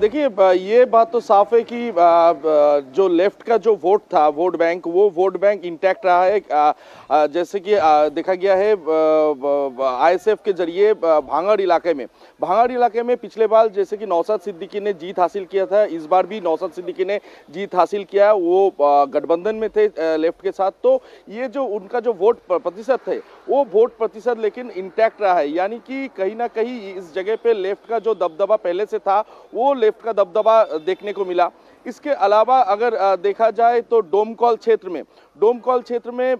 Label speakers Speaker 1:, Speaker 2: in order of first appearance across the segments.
Speaker 1: देखिए ये बात तो साफ है कि जो लेफ्ट का जो वोट था, वोट बैंक, वो वोट बैंक इंटैक्ट रहा है। जैसे कि देखा गया है आईएसएफ के जरिए भांगड़ इलाके में पिछले बार जैसे कि नौशाद सिद्दीकी ने जीत हासिल किया था, इस बार भी नौशाद सिद्दीकी ने जीत हासिल किया। वो गठबंधन में थे लेफ्ट के साथ, तो ये जो उनका जो वोट प्रतिशत थे वो वोट प्रतिशत लेकिन इंटैक्ट रहा है, यानी कि कहीं ना कहीं इस जगह पे लेफ्ट का जो दबदबा पहले से था वो लेफ्ट का दबदबा देखने को मिला। इसके अलावा अगर देखा जाए तो डोमकौल क्षेत्र में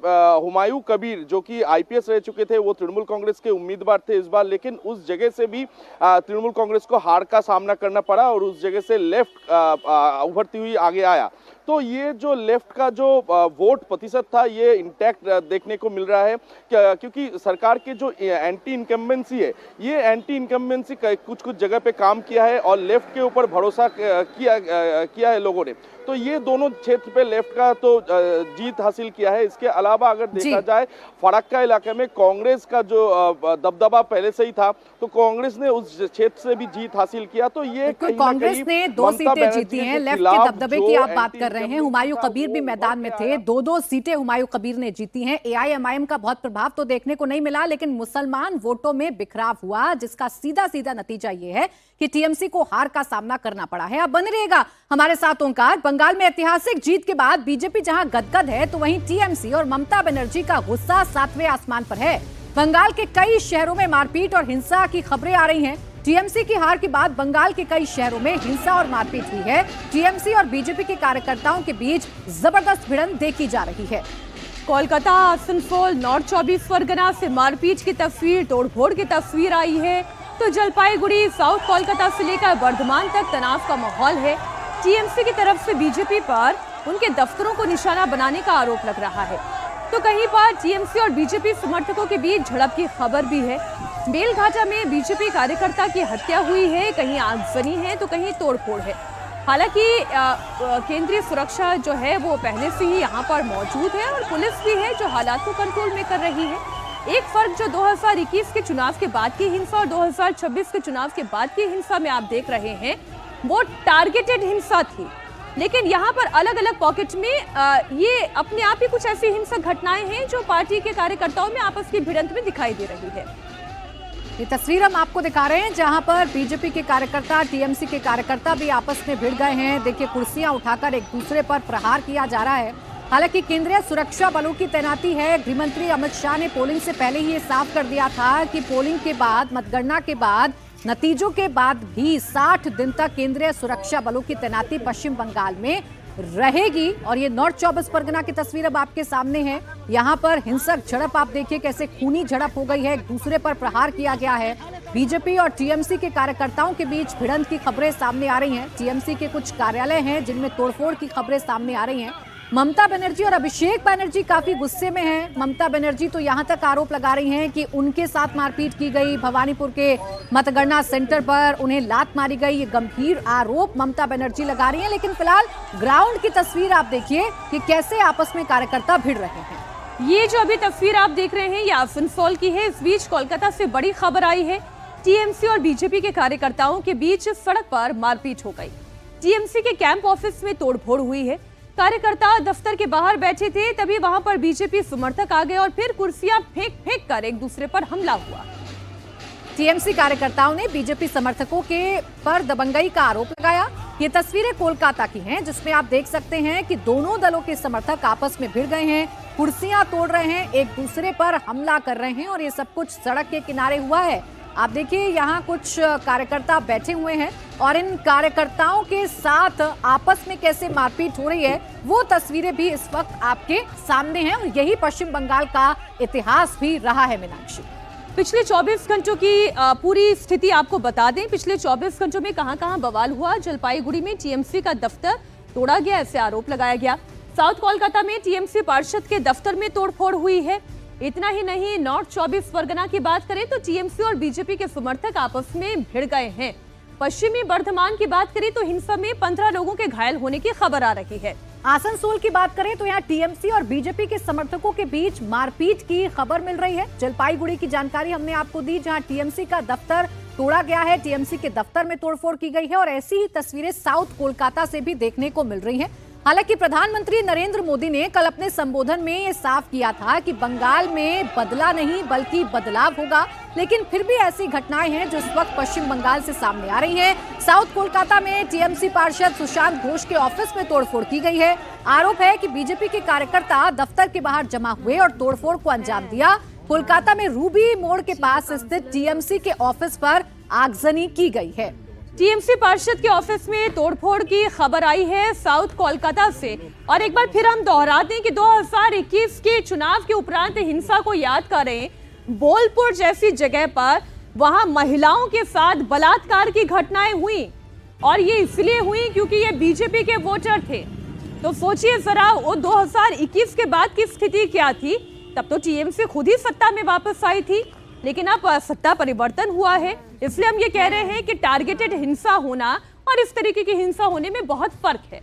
Speaker 1: हुमायूं कबीर जो कि आईपीएस रह चुके थे, वो तृणमूल कांग्रेस के उम्मीदवार थे इस बार, लेकिन उस जगह से भी तृणमूल कांग्रेस को हार का सामना करना पड़ा और उस जगह से लेफ्ट उभरती हुई आगे आया। तो ये जो लेफ्ट का जो वोट प्रतिशत था ये इंटैक्ट देखने को मिल रहा है, क्योंकि सरकार के जो एंटी इनकम्बेंसी है, ये एंटी इनकम्बेंसी कुछ जगह पे काम किया है और लेफ्ट के ऊपर भरोसा किया है लोगों ने। तो ये दोनों क्षेत्र पे लेफ्ट का तो जीत हासिल किया है। इसके अलावा अगर देखा जाए फराक्का इलाके में कांग्रेस का जो दबदबा पहले से ही था, तो कांग्रेस ने उस क्षेत्र से भी जीत हासिल किया। तो ये
Speaker 2: कांग्रेस ने 2 सीटें जीती हैं। लेफ्ट के दबदबे की आप बात कर रहे हैं, हुमायूं कबीर भी मैदान में थे, 2 सीटें हुमायूं कबीर ने जीती हैं। एआईएमआईएम का बहुत प्रभाव तो देखने को नहीं मिला, लेकिन मुसलमान वोटों में बिखराव हुआ, जिसका सीधा नतीजा ये है कि टीएमसी को हार का सामना करना पड़ा है। अब बने रहेगा हमारे साथ ओंकार। बंगाल में ऐतिहासिक जीत के बाद बीजेपी जहां गदगद है, तो वहीं टीएमसी और ममता बनर्जी का गुस्सा 7वें आसमान पर है। बंगाल के कई शहरों में मारपीट और हिंसा की खबरें आ रही हैं। टीएमसी की हार के बाद बंगाल के कई शहरों में हिंसा और मारपीट हुई है। टीएमसी और बीजेपी के कार्यकर्ताओं के बीच जबरदस्त भिड़ंत देखी जा रही है।
Speaker 3: कोलकाता, आसनसोल, नॉर्थ 24 परगना से मारपीट की तस्वीर, तोड़फोड़ की तस्वीर आई है। तो जलपाईगुड़ी, साउथ कोलकाता से लेकर वर्धमान तक तनाव का माहौल है। टीएमसी की तरफ से बीजेपी पर उनके दफ्तरों को निशाना बनाने का आरोप लग रहा है। तो कहीं पर टीएमसी और बीजेपी समर्थकों के बीच झड़प की खबर भी है। बेलघाटा में बीजेपी कार्यकर्ता की हत्या हुई है, कहीं आगजनी है तो कहीं तोड़फोड़ है। हालांकि केंद्रीय सुरक्षा जो है वो पहले से ही यहाँ पर मौजूद है और पुलिस भी है जो हालात को कंट्रोल में कर रही है। एक फर्क जो 2021 के चुनाव के बाद की हिंसा और 2026 के चुनाव के बाद की हिंसा में आप देख रहे हैं, वो टारगेटेड हिंसा थी, लेकिन यहाँ पर अलग अलग पॉकेट में ये अपने आप ही कुछ ऐसी हिंसक घटनाएं हैं जो पार्टी के कार्यकर्ताओं में आपस की भिड़ंत में दिखाई दे रही है।
Speaker 2: ये तस्वीर हम आपको दिखा रहे हैं जहां पर बीजेपी के कार्यकर्ता, टीएमसी के कार्यकर्ता भी आपस में भिड़ गए हैं। देखिए, कुर्सियां उठाकर एक दूसरे पर प्रहार किया जा रहा है। हालांकि केंद्रीय सुरक्षा बलों की तैनाती है। गृहमंत्री अमित शाह ने पोलिंग से पहले ही ये साफ कर दिया था कि पोलिंग के बाद, मतगणना के बाद, नतीजों के बाद भी 60 दिन तक केंद्रीय सुरक्षा बलों की तैनाती पश्चिम बंगाल में रहेगी। और ये नॉर्थ 24 परगना की तस्वीर अब आपके सामने है। यहाँ पर हिंसक झड़प आप देखिए, कैसे खूनी झड़प हो गई है, एक दूसरे पर प्रहार किया गया है। बीजेपी और टीएमसी के कार्यकर्ताओं के बीच भिड़ंत की खबरें सामने आ रही हैं। टीएमसी के कुछ कार्यालय हैं जिनमें तोड़फोड़ की खबरें सामने आ रही हैं। ममता बनर्जी और अभिषेक बनर्जी काफी गुस्से में हैं। ममता बनर्जी तो यहां तक आरोप लगा रही हैं कि उनके साथ मारपीट की गई, भवानीपुर के मतगणना सेंटर पर उन्हें लात मारी गई। ये गंभीर आरोप ममता बनर्जी लगा रही हैं। लेकिन फिलहाल ग्राउंड की तस्वीर आप देखिए कि कैसे आपस में कार्यकर्ता भिड़ रहे हैं।
Speaker 3: ये जो अभी तस्वीर आप देख रहे हैं ये आसनसोल की है। इस बीच कोलकाता से बड़ी खबर आई है, टीएमसी और बीजेपी के कार्यकर्ताओं के बीच सड़क पर मारपीट हो गई। टीएमसी के कैंप ऑफिस में तोड़फोड़ हुई है। कार्यकर्ता दफ्तर के बाहर बैठे थे, तभी वहां पर बीजेपी समर्थक आ गए और फिर कुर्सियां फेंक कर एक दूसरे पर हमला हुआ।
Speaker 2: टीएमसी कार्यकर्ताओं ने बीजेपी समर्थकों के पर दबंगई का आरोप लगाया। ये तस्वीरें कोलकाता की हैं, जिसमें आप देख सकते हैं कि दोनों दलों के समर्थक आपस में भिड़ गए हैं, कुर्सियां तोड़ रहे हैं, एक दूसरे पर हमला कर रहे हैं और ये सब कुछ सड़क के किनारे हुआ है। आप देखिए, यहाँ कुछ कार्यकर्ता बैठे हुए हैं और इन कार्यकर्ताओं के साथ आपस में कैसे मारपीट हो रही है वो तस्वीरें भी इस वक्त आपके सामने हैं। और यही पश्चिम बंगाल का इतिहास भी रहा है। मीनाक्षी,
Speaker 3: पिछले 24 घंटों की पूरी स्थिति आपको बता दें। पिछले 24 घंटों में कहां-कहां बवाल हुआ। जलपाईगुड़ी में टीएमसी का दफ्तर तोड़ा गया, ऐसे आरोप लगाया गया। साउथ कोलकाता में टीएमसी पार्षद के दफ्तर में तोड़फोड़ हुई है। इतना ही नहीं, नॉर्थ 24 परगना की बात करें तो टीएमसी और बीजेपी के समर्थक आपस में भिड़ गए हैं। पश्चिमी बर्धमान की बात करें तो हिंसा में 15 लोगों के घायल होने की खबर आ रही है।
Speaker 2: आसनसोल की बात करें तो यहाँ टीएमसी और बीजेपी के समर्थकों के बीच मारपीट की खबर मिल रही है। जलपाईगुड़ी की जानकारी हमने आपको दी, जहां टीएमसी का दफ्तर तोड़ा गया है, टीएमसी के दफ्तर में तोड़फोड़ की गई है और ऐसी ही तस्वीरें साउथ कोलकाता से भी देखने को मिल रही हैं। हालांकि प्रधानमंत्री नरेंद्र मोदी ने कल अपने संबोधन में ये साफ किया था कि बंगाल में बदला नहीं बल्कि बदलाव होगा, लेकिन फिर भी ऐसी घटनाएं हैं जो इस वक्त पश्चिम बंगाल से सामने आ रही हैं। साउथ कोलकाता में टीएमसी पार्षद सुशांत घोष के ऑफिस में तोड़फोड़ की गई है। आरोप है कि बीजेपी के कार्यकर्ता दफ्तर के बाहर जमा हुए और तोड़फोड़ को अंजाम दिया। कोलकाता में रूबी मोड़ के पास स्थित टीएमसी के ऑफिस पर आगजनी की गई है।
Speaker 3: टीएमसी पार्षद के ऑफिस में तोड़फोड़ की खबर आई है साउथ कोलकाता से। और एक बार फिर हम दोहरा दें कि 2021 के चुनाव के उपरांत हिंसा को याद करें, बोलपुर जैसी जगह पर वहां महिलाओं के साथ बलात्कार की घटनाएं हुई और ये इसलिए हुई क्योंकि ये बीजेपी के वोटर थे। तो सोचिए जरा, वो 2021 के बाद की स्थिति क्या थी। तब तो टीएमसी खुद ही सत्ता में वापस आई थी, लेकिन अब सत्ता परिवर्तन हुआ है, इसलिए हम ये कह रहे हैं कि टारगेटेड हिंसा होना और इस तरीके की हिंसा होने में बहुत फर्क है।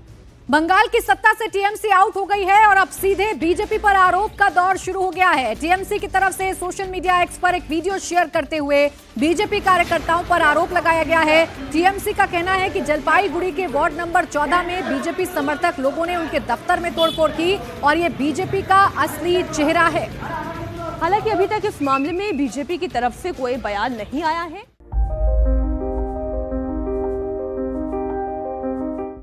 Speaker 2: बंगाल की सत्ता से टीएमसी आउट हो गई है और अब सीधे बीजेपी पर आरोप का दौर शुरू हो गया है। टीएमसी की तरफ से सोशल मीडिया एक्स पर एक वीडियो शेयर करते हुए बीजेपी कार्यकर्ताओं पर आरोप लगाया गया है। टीएमसी का कहना है कि जलपाईगुड़ी के वार्ड नंबर 14 में बीजेपी समर्थक लोगों ने उनके दफ्तर में तोड़फोड़ की और ये बीजेपी का असली चेहरा है।
Speaker 3: हालांकि अभी तक इस मामले में बीजेपी की तरफ से कोई बयान नहीं आया है।